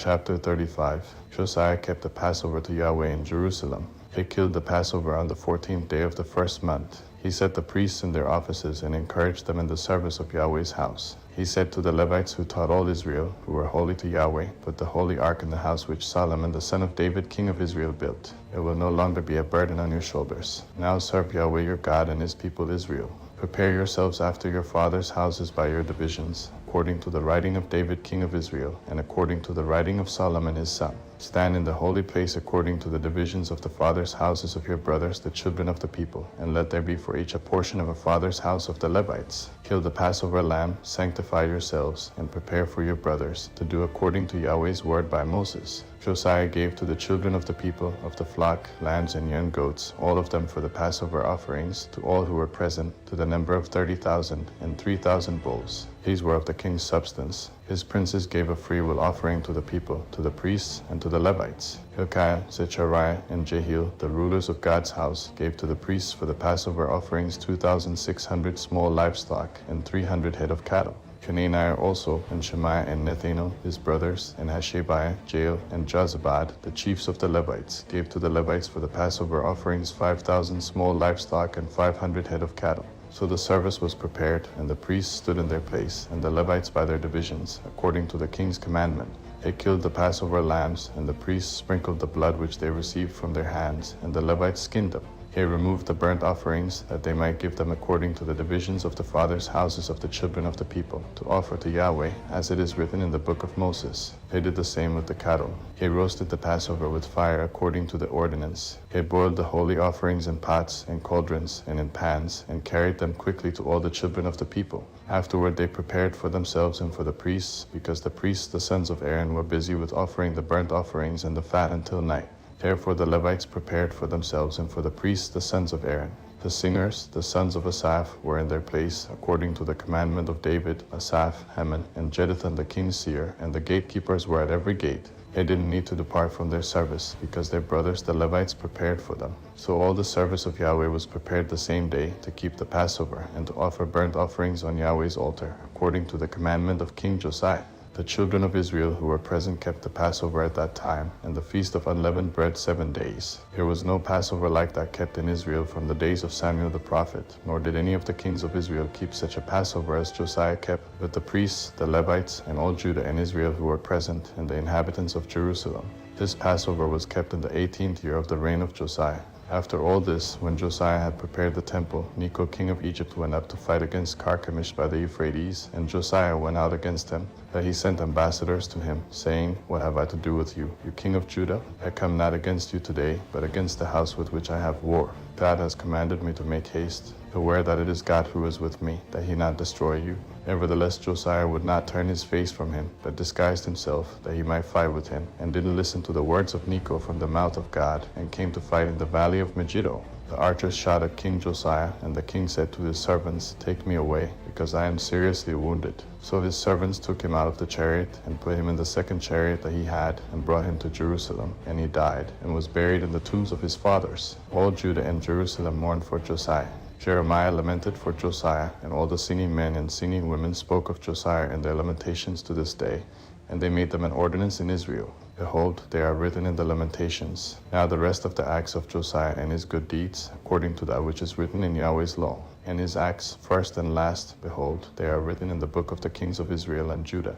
Chapter 35. Josiah kept the Passover to Yahweh in Jerusalem. He killed the Passover on the 14th day of the first month. He set the priests in their offices and encouraged them in the service of Yahweh's house. He said to the Levites who taught all Israel, who were holy to Yahweh, "Put the holy ark in the house which Solomon the son of David king of Israel built. It will no longer be a burden on your shoulders. Now serve Yahweh your God and his people Israel. Prepare yourselves after your fathers' houses by your divisions, according to the writing of David king of Israel, and according to the writing of Solomon his son. Stand in the holy place according to the divisions of the fathers' houses of your brothers, the children of the people, and let there be for each a portion of a father's house of the Levites. Kill the Passover lamb, sanctify yourselves, and prepare for your brothers, to do according to Yahweh's word by Moses." Josiah gave to the children of the people of the flock, lambs, and young goats, all of them for the Passover offerings, to all who were present, to the number of 30,000, and 3,000 bulls. These were of the king's substance. His princes gave a freewill offering to the people, to the priests, and to the Levites. Hilkiah, Zechariah, and Jehiel, the rulers of God's house, gave to the priests for the Passover offerings 2,600 small livestock and 300 head of cattle. Chenaniah also, and Shemaiah and Nethanel, his brothers, and Hashabiah, Jael, and Jozabad, the chiefs of the Levites, gave to the Levites for the Passover offerings 5,000 small livestock and 500 head of cattle. So the service was prepared, and the priests stood in their place, and the Levites by their divisions, according to the king's commandment. They killed the Passover lambs, and the priests sprinkled the blood which they received from their hands, and the Levites skinned them. He removed the burnt offerings, that they might give them according to the divisions of the fathers' houses of the children of the people, to offer to Yahweh, as it is written in the book of Moses. He did the same with the cattle. He roasted the Passover with fire according to the ordinance. He boiled the holy offerings in pots and cauldrons and in pans, and carried them quickly to all the children of the people. Afterward they prepared for themselves and for the priests, because the priests the sons of Aaron were busy with offering the burnt offerings and the fat until night. Therefore the Levites prepared for themselves and for the priests the sons of Aaron. The singers, the sons of Asaph, were in their place, according to the commandment of David, Asaph, Heman, and Jeduthun the king's seer, and the gatekeepers were at every gate. They didn't need to depart from their service, because their brothers the Levites prepared for them. So all the service of Yahweh was prepared the same day, to keep the Passover, and to offer burnt offerings on Yahweh's altar, according to the commandment of King Josiah. The children of Israel who were present kept the Passover at that time, and the feast of unleavened bread 7 days. There was no Passover like that kept in Israel from the days of Samuel the prophet, nor did any of the kings of Israel keep such a Passover as Josiah kept, with the priests, the Levites, and all Judah and Israel who were present, and the inhabitants of Jerusalem. This Passover was kept in the 18th year of the reign of Josiah. After all this, when Josiah had prepared the temple, Necho king of Egypt went up to fight against Carchemish by the Euphrates, and Josiah went out against him. That he sent ambassadors to him, saying, "What have I to do with you, you king of Judah? I come not against you today, but against the house with which I have war. God has commanded me to make haste. Beware that it is God who is with me, that he not destroy you." Nevertheless Josiah would not turn his face from him, but disguised himself, that he might fight with him, and didn't listen to the words of Necho from the mouth of God, and came to fight in the valley of Megiddo. The archers shot at King Josiah, and the king said to his servants, "Take me away, because I am seriously wounded." So his servants took him out of the chariot, and put him in the second chariot that he had, and brought him to Jerusalem. And he died, and was buried in the tombs of his fathers. All Judah and Jerusalem mourned for Josiah. Jeremiah lamented for Josiah, and all the singing men and singing women spoke of Josiah in their lamentations to this day, and they made them an ordinance in Israel. Behold, they are written in the lamentations. Now the rest of the acts of Josiah and his good deeds, according to that which is written in Yahweh's law, and his acts, first and last, behold, they are written in the book of the kings of Israel and Judah.